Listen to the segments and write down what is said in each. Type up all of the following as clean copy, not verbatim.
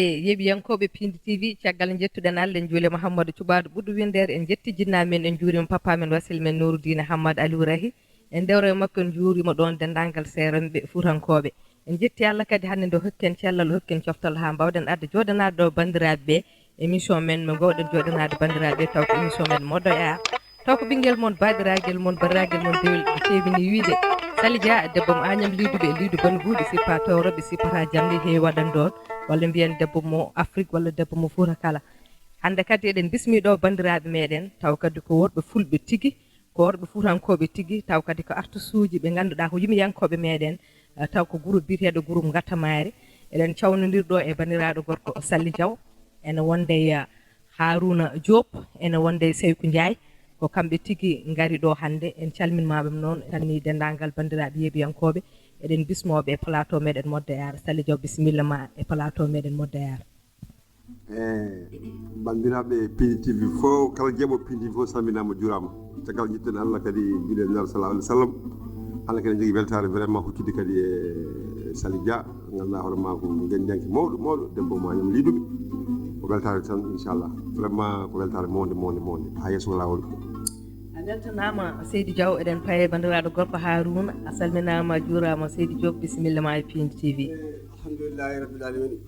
yeɓiyankoɓe Pindi TV caggal jettuɗen Allah en juulima Hammadou Thioubadou ɓurɗo windere en jetti jinnaɓe men en juurima papa men wasil men Nouroudine Hammadou Aliou Rahy en dewre makko en juurima ɗon dendagal seeranɓe fuutankoɓe en jetti Allah kadi hannde nde hokken cellal hokken coftal ha mbawɗen arde joɗanade ɗo bandiraɓeɓe émission men mo gowɗen joɗanade bandiraɓe taw ko émission men Moɗɗo e ar taw ko ɓinguel moon badiraguel moon badiraguel moon dewel ɓe kewini wiide Sali Dia debbo mo Agname Liduɓe Lidu Bangoudi sippa towroɓe sippata jamde heewi waɗan ɗon walla mbiyen debbo mo Afrique walla debbo mo Fouta kala hande kadi eɗen bismiɗo bandiraɓe meɗen taw kadi ko worɓe fulɓe tigui ko worɓe fuutankoɓe tigui taw kadi ko artiste uji ɓe ganduɗa ko yimiyankoɓe meɗen taw ko groupe biyeteɗo groupe Gatamari eɗen cawnodirɗo e bandiraɗo gorko Sali Diaw ene wonde Harouna Diop ene wonde Seykou Ndiaye ko kamɓe tigui gari ɗo hande en calminmaɓe noon tanni dendagal bandiraɓe yeeɓiyankoɓe eɗen bismoɓe e plateau meɗen Moɗɗo e ar Sali Diaw bisimilla ma e plateau meɗen Moɗɗo e ar bandiraɓe Pindi TV fof kala jeeɓo Pindi TV fof salminama juurama caggal jitten Allah kadi mbiɗen nal sallallahu alih w sallam Allah kadi jogui weltare vraiment huccude kadi e Sali Dia ganduɗa hoorema ko gueñjanki mawɗo debbo mo Agname Liduɓe ko weltare tan inchallah vraiment ko weltare mawde ha yesso lawol a weltanama Seydi Diaw eɗen paye bandiraɗo gorko Harouna a salminama a juurama Seydi Diop bisimilla ma e Pindi TV alhamdulillahi rabbil alamin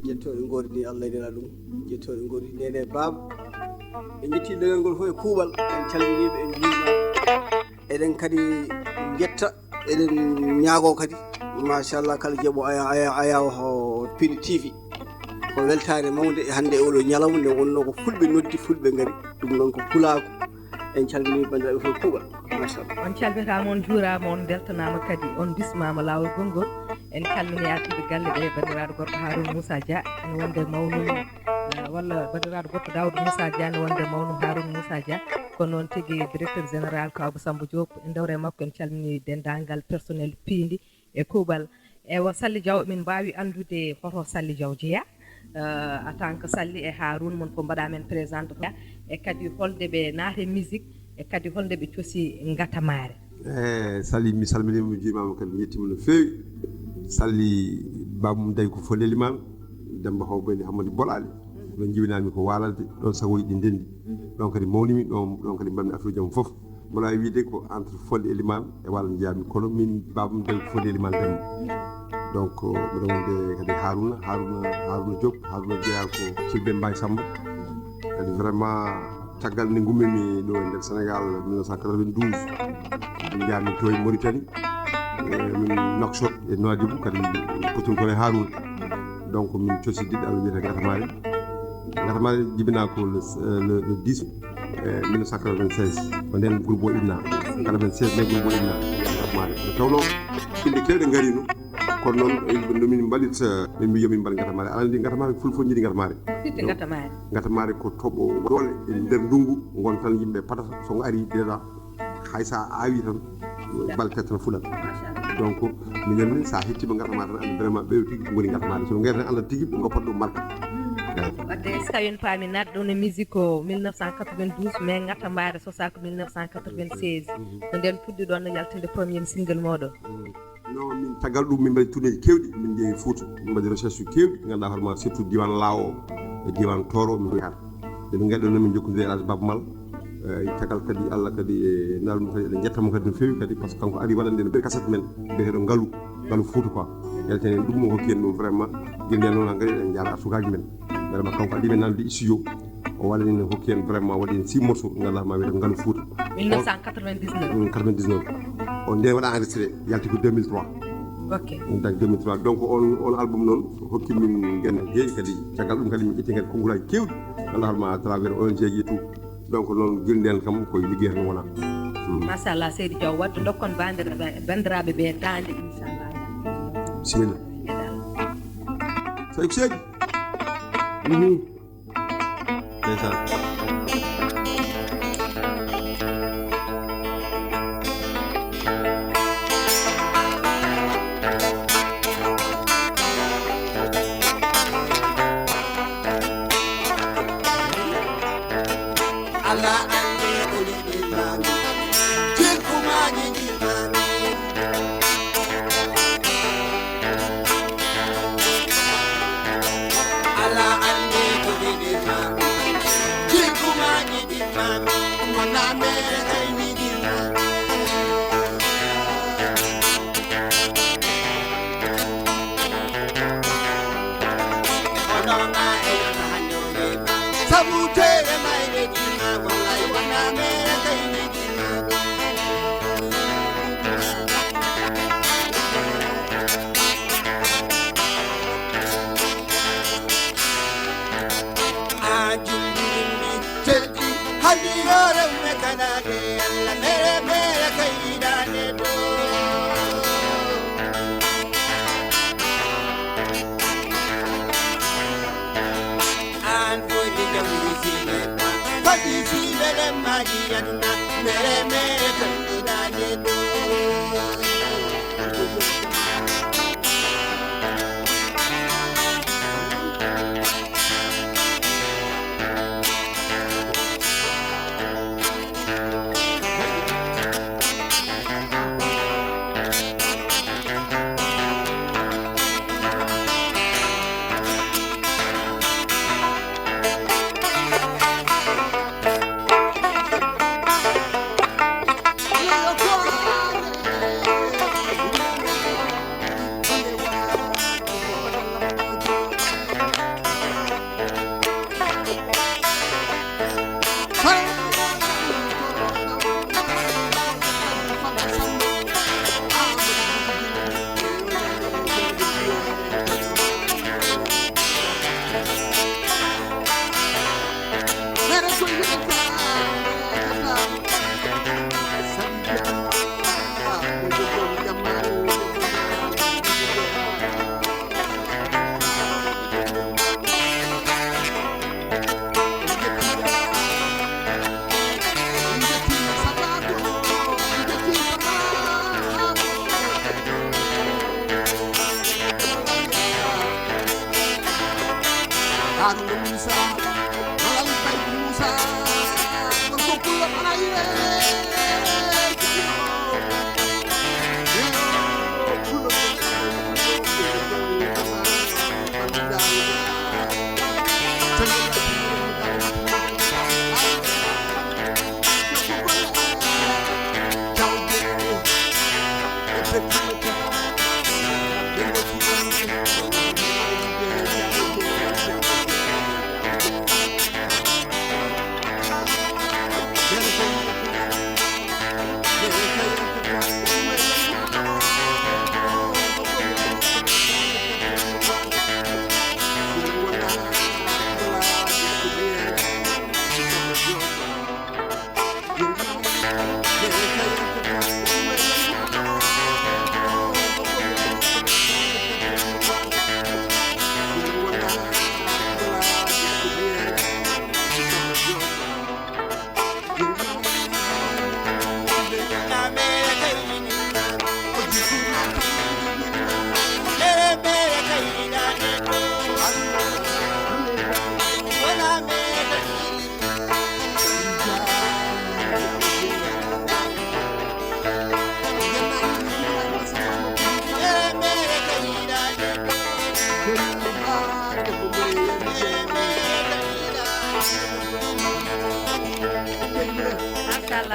jettoɗe gordini Allah e nela ɗum jettoɗe gordini nene baba en jetti leñol ngol fof e kuuɓal en calminiɓe en juurima eɗen kadi jetta eɗen ñaago kadi machallah kala jeeɓo aya o Pindi TV ko weltare mawde hande e oɗo ñalawma nde wonno ko fulɓe noddi fulɓe gaari ɗum noon ko pulaako en calmini bandiraɓe fof kuuɓal machallah on calminama on juurama on beltanama kadi on bismama lawol gongol en calmini artuɓe galle ɓe bandiraɗo gorko Harouna Moussa Dia ene wonde mawnum walla bandiraɗo gorko Daoudou Moussa Dia ene wonde mawnum Harouna Moussa Dia ko noon tigui directeur général ko Abou Samba Diop en dewre makko en calmini dendagal personnel Pindi e kuuɓal ewa Sali Diaw min mbawi andude hoto Sali Diaw jeeya en tant que Sali e Harouna mon fof mbaɗa men présente e kadi holde ɓe naate musique e kadi holde ɓe coosi Gatamari Sali mi salminima mi jurimama kadi mi yettima no fewi Sali babmum dañi ko Fondeli Mame Demba Hawbani Hammadou Bolali ɗon jiwinami ko walalde ɗon sagoji ɗi ndendi ɗon kadi mawnimi ɗon kadi mbanmi affaire jaam foof mbola wiide ko entre Fonde e Limame e Walo jeyami kono min babam dañi ko Fondeli Mame Demba donc mbiɗa wonde kadi Harouna Diop Harouna jeeya ko Silɓe Mbaye Samba kadi vraiment caggal nde gummimi ɗo e nder Sénégal 1992 min jami to e Mauritanie min Nouakchott e Nouadhibou kadi potin kono e Harouna donc min coosi diɗɗo Allah wiyete Gatamari jibina ko le 10 1996 ko nden groupe o Inna 96 nden groupe o Inna Gatamari nde tawno ɓiɓɓe kewɗe garino kono noon nomin mbaɗit min mbi yomin mbaɗ Gatamari ala ndi Gatamari fulfo jiiɗi Gatamari Gatamari ko toɓo doole e nder ndungu gon tan yimɓe patata so ari déjà hay sa awi tan balte tan fuɗat donc minen sa hettima Gatamari tan andi vraiment ɓeyo tigui goni Gatamari so guerre tan Allah tigui ɓe goppat ɗum marque wadde so tawi en paami natde ɗon e musique ko 1992 mais Gatamari sosa ko 1996 ko nden puɗɗi ɗon yaltinde premier single moɗon non min tagal ɗum min mbaɗi tourné ji kewɗi min jeeyi Fouta min mbaɗi recherche uji kewɗi ganduɗa hoorema surtout diwan Lawo e diwan Toro min yaata eɓe gaɗi ɗon min jokkodiri Elhadji Baba Mal tagal kadi Allah kadi e nalɗum kadi eɗen jettamo kadi no fewi kadi par ce que kanko ari waɗande no cassette men biyeteɗo ngaalu Fouta quoi yaltene ɗum mo hokki en ɗum vraiment guilɗen noon hankkadi eɗen jaara sukaji men vraiment kanko aɗimen nande studio o waɗani no hokki en vraiment waɗi en 6 morceaux ganduɗa ma wiyete ngaalu Fouta 1999 on nde waɗa enregistré yalti ko 2003 ok dañ 2003 donc on album noon hokki min guenne heewi kadi caggal ɗum kadi min ƴetti kadi konngulaji kewɗi ganduɗa hoorema à travers ONG ji et tout donc noon guilɗen kam koye ligguey tan wona machallah Seydi Diaw wadde dokkon bandiraɓe ɓe dande inchallah bisimilla Seydi Seydi ndeysaan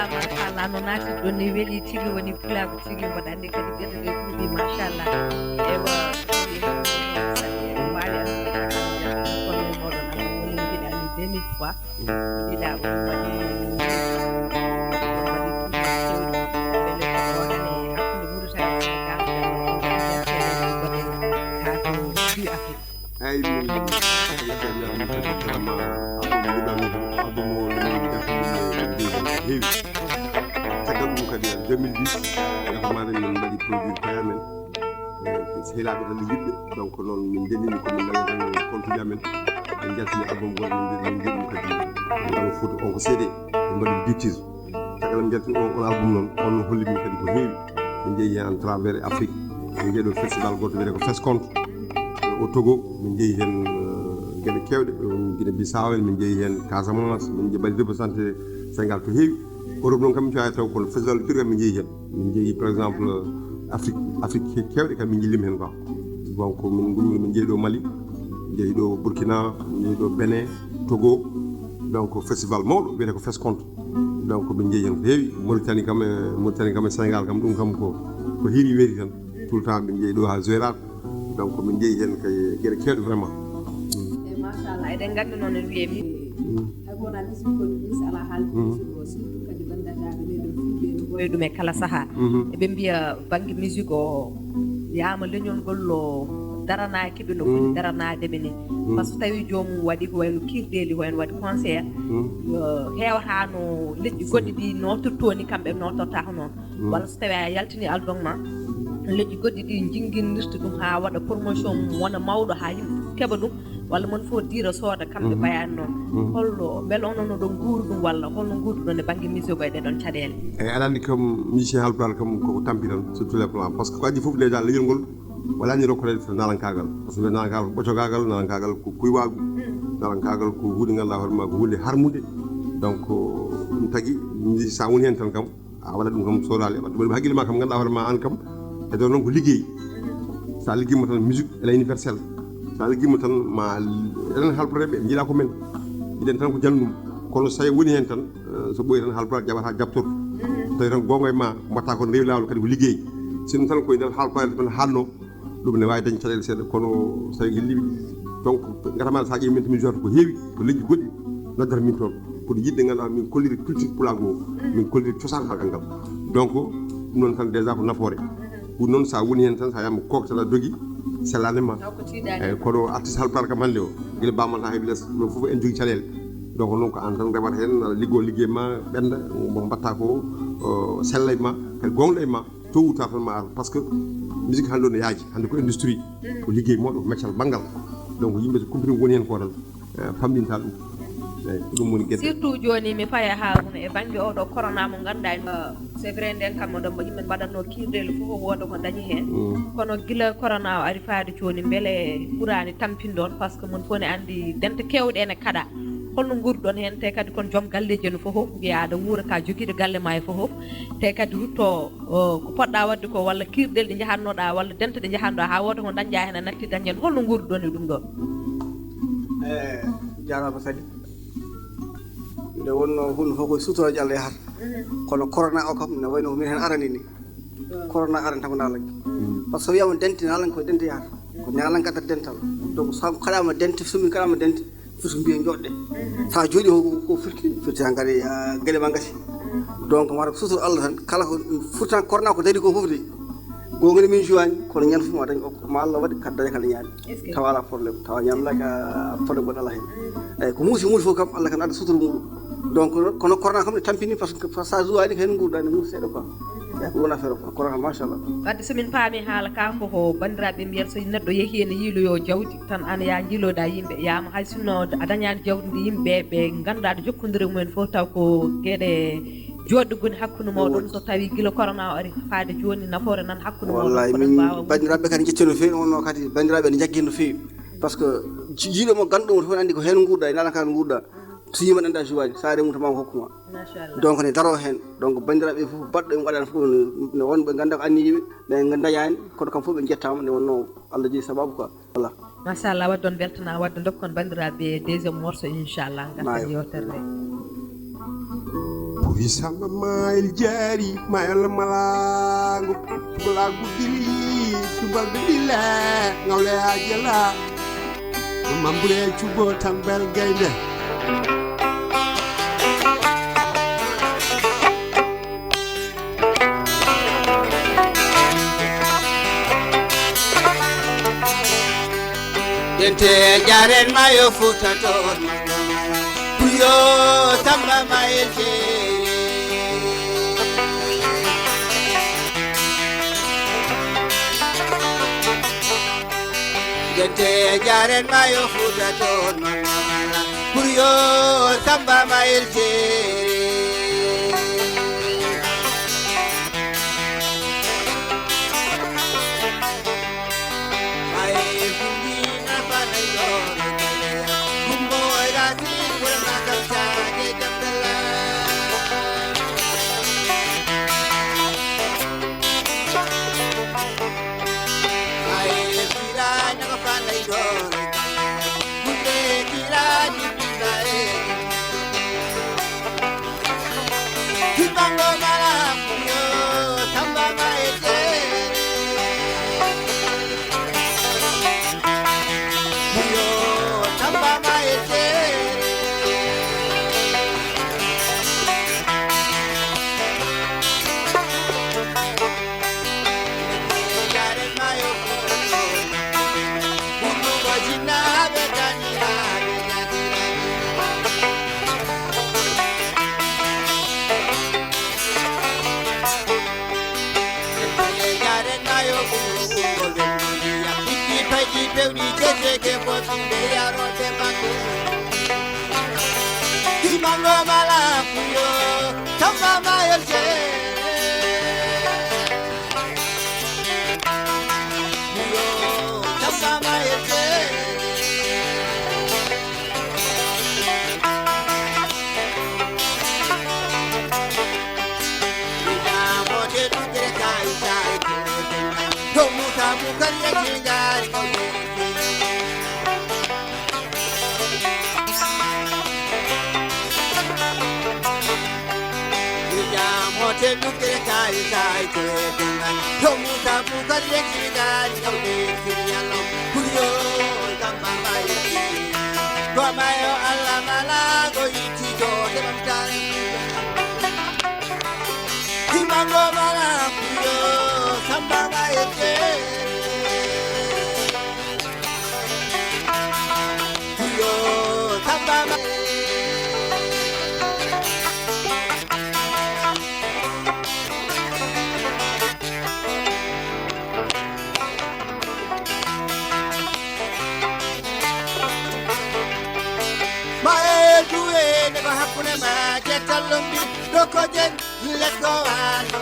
machallah no naati ɗon ne weeli tigi woni pulago tigi mbaɗa andi kadi ɓeɗo ɗe ɗuuɓi machallah ewa mbawi andude kono moɗon an woni mbiɗa ani 2003 mbiɗa ko waɗi ay min heewi caggal ɗum kadi en 2010 gafamaɗen min mbaɗi produit paya men sehilaɓe tan yiɗɓe donc noon min ndennini komin nagatan compte ji amen en jaltini album gol min mbiɗi ɗum kadi ngam foti on ko CD en mbaɗi biptise caggal min jaltini on album noon on holli min kadi ko heewi min jeeyi hen à travers Afrique min jeeyi ɗo festival goto wiyete ko Fescompte au Togo min jeeyi hen gueɗe kewɗe Guinée Bissau en min jeeyi hen Casamance min mbaɗi représenté Sénégal ko heewi Europe noon kam min coya taw kono festival pire kam min jeeyi hen min jeeyi par exemple Afrique kewɗe kam min jillima hen quoi donc min gummi min jeeyi ɗo Mali min jeeyi ɗo Burkina min jeeyi ɗo Bénin Togo donc festival mawɗo wiyete ko Fescompte donc min jeeyi hen ko heewi Mauritanie kam e Sénégal kam ɗum kam ko hiiri weeri tan tout le temps min jeeyi ɗo ha Zouérat donc min jeeyi hen kay gueɗe kewɗe vraiment machallah eɗen gandi noon en wiye mi wona musicologiste ala haalde musique o surtout kadi bandiraɓe ɓeɗo fulɓe no ɓooya ɗum e kala saaha eɓe mbiya banggue musique o yama leñol ngol o daranaki ɓe no foti daranadeɓe ni par ce que tawi jomum waɗi ko wayno kirɗeli ko en waɗi concert hewata no leƴƴi goɗɗi ɗi notortoni kamɓe notortako noon walla so tawi a yaltini album ma leƴƴi goɗɗi ɗi jinguinirta ɗum ha waɗa promotion mum wona mawɗo ha yimɓe keɓa ɗum walla mon fof dira sooda kamɓe bayani noon holno beele onono ɗon guuri ɗum walla holno guurduɗon e banggue musique o e ɗeɗon caɗele eyyi aɗa andi kam musicien halpulaar kam koko tampi tan sur tous les plans par ce que ko addi fof déjà leñol ngol wala ni rokkorede to nalankagal par ce que nalankagal ko ɓocogagal nalankagal ko kuywagu nalankagal ko hunde ganduɗa hoorema ko hunde harmude donc ɗum tagui sa woni hen tan kam a waɗat ɗum kam sodale wadde ɗum haqqille ma kam ganduɗa hoorema an kam e ɗon noon ko ligguey sa ligguima tan musique elle est universelle sa ligguima tan ma enen halpureɓe jiiɗa ko men jiɗen tan ko jandum kono so tawi woni hen tan so ɓooyi tan halpulaar jaɓata jabtorto tawi tan gonga e ma mbatta ko rewi lawol kadi ko liggey sino tan koye nder halpulaar tan hanno ɗum ne wawi dañde caɗele seeɗa kono so tawi liwi donc gatama sa ƴeewi min to min jota ko heewi ko leƴƴi goɗɗi noddata min toon kono yidde ganduɗa min kolliri culture pulago o min kolliri cosaan halkal ngal donc ɗum noon tan déjà ko nafoore ɗum noon sa woni hen tan sa yama koktaɗa dogui sellanema eyyi kono artiste halpulaar kam hannde o guila bammal ha heeɓi less ɗum foof en jogui caɗele donc noon ko an tan rewata hen aɗa liggo liggey ma ɓenda mo mbatta ko sella e ma kadi gonɗo e ma tôt ou tard tan ma ar par ce que musique hannde o no yaaji hannde ko industrie ko liggey mawɗo ko meccal banggal donc yimɓe so kumpini woni hen ko tan famɗinta ɗum eyyi ko ɗum woni gueɗe surtout joni mi faya ha huno e banggue oɗo corona mo ganduɗa c'est vrai nden kam oɗon yimɓe mbaɗatno kirɗele fof wooda ko dañi hen kono guila corona o ari faade joni beele ɓuurani tampindon par ce que mon fof ne andi dente kewɗe ene kaɗa holno gurɗon hen te kadi kono joom galleji no fof mbiya aɗa wuura ka joguiɗo galle ma e fof te kadi rutto ko poɗɗa wadde ko walla kirɗel ɗe jahannoɗa walla dente ɗe jahannoɗa ha woda ko dañƴa hen a natti dañen holno gurɗon e ɗum ɗo jarama Sali nde wonno hunde fof koye sutoroje Allah yahata kono corona o kam ne wayno ko min hen arani ni corona arani tan ko nalanke par ce que wiyama dente nalanke koye dente yahata ko nalanke addata dental donc sa kaɗama dente sumi kaɗama dente foti ko mbiye joɗɗe sa jooɗi ko firti tan kadi gueɗe ma gasi donc wata ko sutoro Allah tan kala ko pourtant corona ko daari ko foof de gongoni min juwani kono ñande fof ma dañi ma Allah waɗi kada daña kada ñaami tawa ala probléme tawa ñamlaki a probléme goɗɗo Allah hen eyyi ko muusi fof kam Allah kan adda sutoro muɗum donc kono corona kam ne tampini par ce que sa zuwani hen gurdani mum seeɗa quoi e ko wona affaire corona machallah wadde somin paami haala ka koko bandiraɓe mbiyata so neɗɗo yeehi ene yiiloyo jawdi tan an ya jiiloda yimɓe yama hay sinno a dañani jawdi ndi yimɓe ɓe ganduɗa ɗo jokkodiri mumen fof taw ko gueɗe joɗɗo goni hakkude moɗon so tawi guila corona o ari faade joni nafoore nan hakkude moɗon wallahi min bandiraɓe kadi jetti no fewi wonno kadi bandiraɓe ne jaggi no fewi par ce que jiiɗo mo ganduɗo mo fof andi ko hen gurɗa e nala ka gurɗa so yima anda jowaji sa remu to ma hokkuma donc ne daro hen donc bandiraɓe fof baɗɗo en waɗani fof ne wonɓe ganda ko anni yimɓe ɓe dayani kono kam fof ɓe jettama nde wonno Allah jeeyi sababu quoi voilà machallah wadde on beltana wadde dokkon bandiraɓe deuxiéme morceau inchallah gartan yewtere nde Puri sama mail jari mail malangu bulagu dili subal dile ngawle ajala mambure cubo tambel gaynde Dente jaren mayo futa ton Puyo tamba mayeje Dente jaren mayo futa ton Puyo tamba mayeje Let's go on,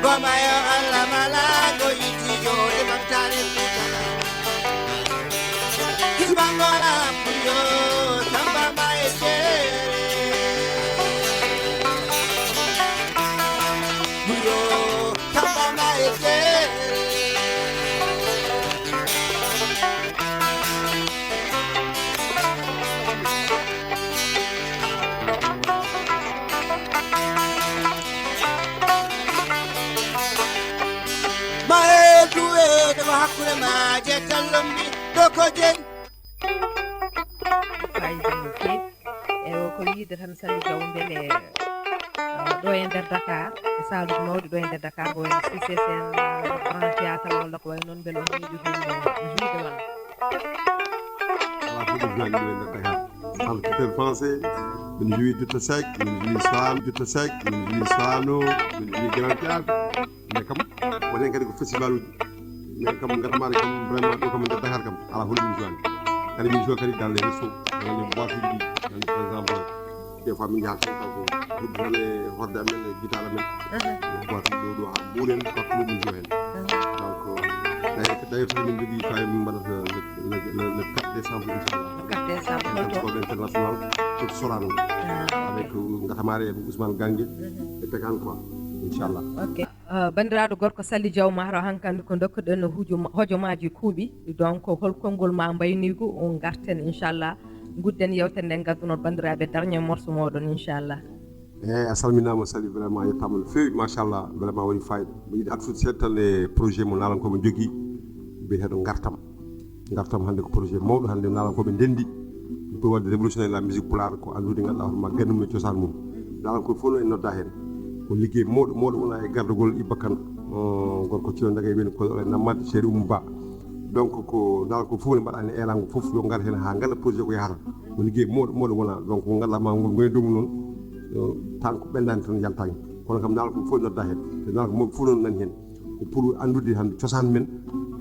Gomayo Allah malago itijo de bantare kutana Kibangora puyo tamba maese Puyo tamba maese hakure ma je tallombi doko jen fayda no feewi e o ko yiide tan Sally Diaw beele ɗo e nder Dakar e saaluji mawɗi ɗo e nder Dakar ko wayno CCCN Grand Théâtre walla ko way noon beele on yiiɗi hunde juude walla ala fof ɗo joɗi ɗo e nder Dakar Angleterre français min joui Dutta Seck min joui Swan Dutta Seck min joui Swano min joui Grand Théâtre mais kam wonen kadi ko festival uji mais kam ngatamaade kam vraiment ɗo kam nder Dakar kam ala fof min joani kadi min joue kadi dans les restos woni boîte uji ɗi par exemple des fois min jahata taw ko guddone horde amen e guitare amen boîte ɗo ɗo ha ɓuuren partout min joue hen donc d'ailleurs so min jogui fayi min mbaɗata le 4 décembre inchallah 4 décembre international pour Sorano avec ngatamare e Ousmane Gangue e Pekan quoi inchallah ok bandiraɗo gorko Sally Diaw maro hankandi ko dokkuɗen no hojomaji kuuɓi donc hol konngol ma mbaynigu on garten inchallah gudden yewtere nde gadduno bandiraɓe dernier morceau moɗon inchallah eyyi a salminama Sally vraiment yettama no fewi machallah vraiment waɗi fayida mi yiiɗi artude seeɗa tan e projet mo nalankoɓe jogui biyeteɗo gartam hannde ko projet mawɗo hannde nalankoɓe ndendi pour wadde révolutionnaire la musique pulaar ko andude ganduɗa hoorema gandum e cosaan mum nalankoɓe fof no en nodda hen ko liggey mawɗo wona e gardugol Ibba Kane gorko cilo daga e woni ko e nammadde Cheikh Oumou Ba donc ko nalankoɓe fof ne mbaɗani elango fof yo gar hen ha ganda projet ko yahata ko liggey mawɗo wona donc ko ganduɗa ma ngoy dogu noon tan ko ɓendani tan yaltaki kono kam nalankoɓe fof nodda hen te nalankoɓe fof noon nani hen ko pour andude hannde cosaan men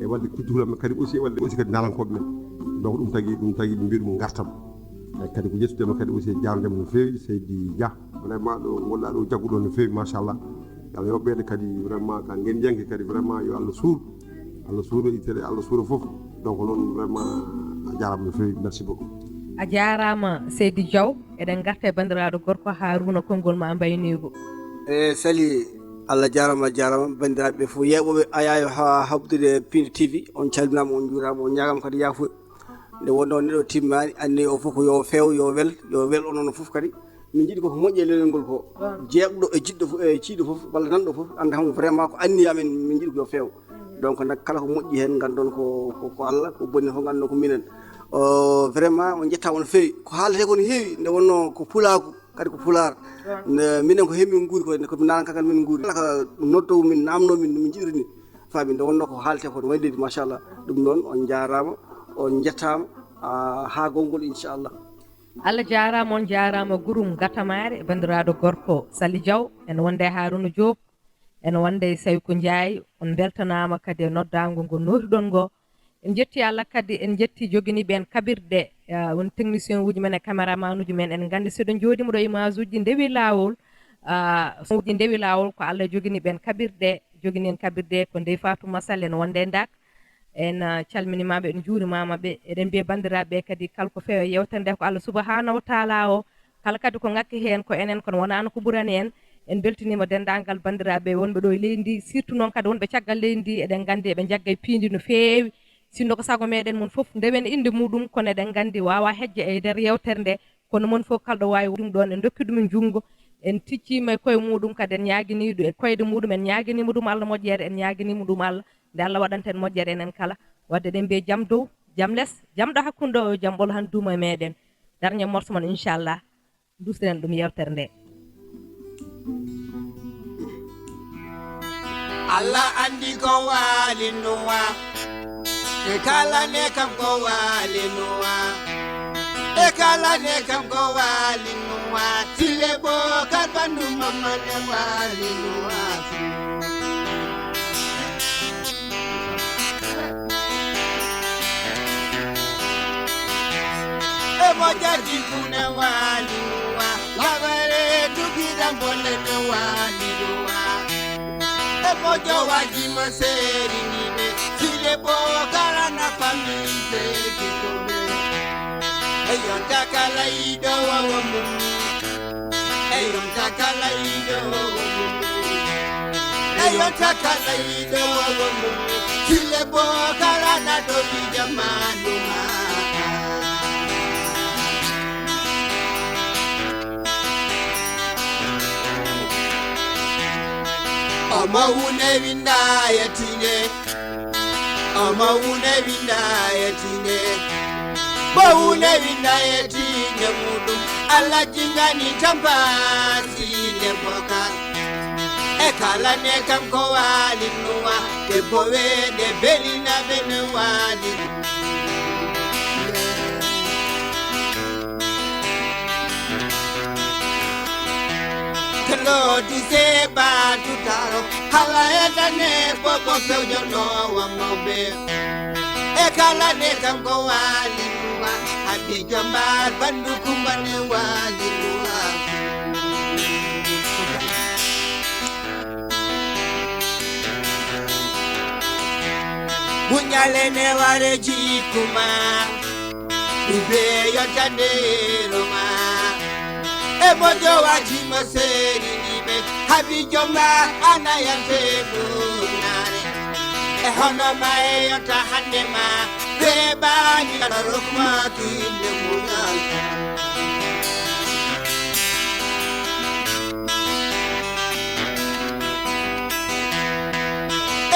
e wadde culture men kadi aussi wadde aussi kadi nalankoɓe men donc ɗum tagui ɓe mbiɗa ɗum gartam kadi ko yettudema kadi aussi jarndema no fewi Seydi Dia vraiment ɗo gonɗa ɗo jagguɗo no fewi machallah yo Allah yoɓɓede kadi vraiment ka gen jengue kadi vraiment yo Allah suuro itere Allah suuro foof donc noon vraiment a jarama no fewi merci beaucoup a jarama Seydi Diaw eɗen garta e bandiraɗo gorko Harouna konngol ma mbaynigo Sally Allah jarama bandiraɓe fof yeɓoɓe ayayo ha habdude Pinde TV on calminama on juurama on ñagama kadi yafuya nde wonno neɗo timmani anni o fof ko yo feew yo wel onono fof kadi min jiiɗi koko moƴƴi e lelel ngol ko jeeɓɗo e jiɗɗo e ciiɗo fof walla nanɗo fof anda ham vraiment ko anni amen min jiiɗi ko yo feew donc nak kala ko moƴƴi hen gandon ko Allah ko bonni fof gandon ko minen vraiment on jettama no fewi ko haalate ko no heewi nde wonno ko pulaku kadi ko pular minen ko hemmin guuri ko nanan kakal min guuri kala ko noddowo min namnomin min jiɗrini faami nde wonno ko haalte ko no waɗidi machallah ɗum noon on jarama on jettama ha gongol inchallah Allah jarama on jarama gurum gatamare bandiraɗo gorko Sally Diaw en wonde Harouna Diop en wonde Saykou Ndiaye on beltanama kadi e noddago ngo notuɗon ngo en jetti Allah kadi en jetti joginiɓe en kabirɗe won technicien uji men e caméraman uji men en gandi seɗo jooɗima ɗo image uji ndewi lawol uji ndewi lawol ko Allah joginiɓe en kabirɗe jogini en kabirɗe ko Ndeye Fatouma Sall en wonde Dak en calminimaɓe en juurimamaɓe eɗen mbiya bandiraɓe kadi kala ko feewa yewtere nde ko Allah subahanahu wa taala o kala kadi ko ngakki hen ko enen kono wonano ko ɓurani en beltinima dendagal bandiraɓe wonɓe ɗo e leydi ndi surtout noon kadi wonɓe caggal leydi ndi eɗen gandi eɓe jagga e piindi no feewi sinno ko sago meɗen mon foof ndewen inde muɗum kono eɗen gandi wawa hejje e nder yewtere nde kono mon foof kalɗo wawi ɗum ɗon en dokki ɗum junggo en ticcima e koye muɗum kadi en ñaguiniɗum e koyde muɗum en ñaguinima ɗum Allah moƴƴere en ñaguinima ɗum Allah nde Allah waɗanta en moƴƴere enen kala wadde eɗen mbiya jaam dow jaam less jamɗo hakkude o jaam ɓolo han duuma e meɗen dernier morceau mon inchallah dusɗen ɗum yewtere nde Allah andi ko walinuwa e kala ne kam ko walinuwa e kala ne kam ko walinuwa tile bo kar bandu mamma ne walinuwa e mojati kune walinuwa labare dugida bolle ne walinuwa mojo waji maseri nibe sile bo karana famille kikobe ayon takala ido wamu ayon takala ido ayon takala ido wamu sile bo karana do jamanu ma Amaune windayatine Amaune windayatine Baune windayatine mudum alla jingani tampasi lepoka Ekala ne kam ko wali nuwa de bowe de belina benwali Kalo dise ba tutaro hala etane bobo pejo no wa mobe e kala ne kango wali wa abijo ma bandu kumbane wali wa Bunyale ne ware jikuma ube yo jandero ma e mojo waji maseri nibe habijo ma anayante bunare e hono ma e yota hande ma beba ni rokma kinde munal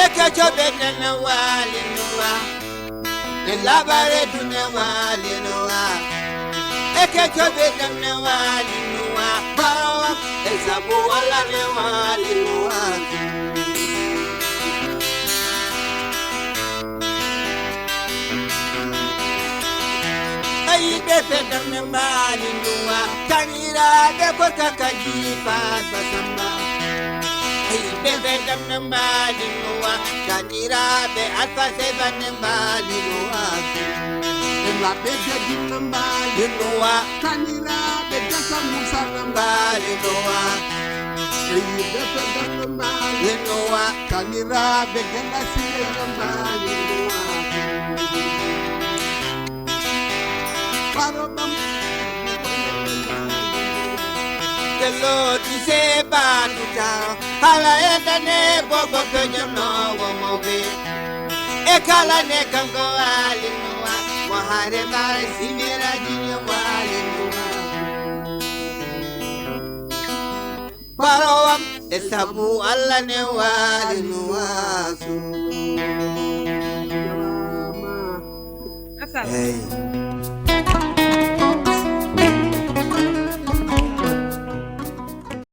e kacho betena wali noa e labare tune wali noa Eke chobe damne wali nuwa Bawa esabu wala ne wali nuwa Ayi befe damne wali nuwa Tanira deko kakajipa basamba Ayi befe damne wali nuwa Tanira be alfa sebane wali nuwa La beja dinamba lenoa kanira be dasa musa namba lenoa eyi beja dinamba lenoa kanira be genda sire namba lenoa parobam kelo dise ba tuta hala etane bobo pejo no wo mobe e kala ne kango alinoa Mahare mare simera dinyo wale nuwa Parawam esabu alla ne wale nuwa Asa Hey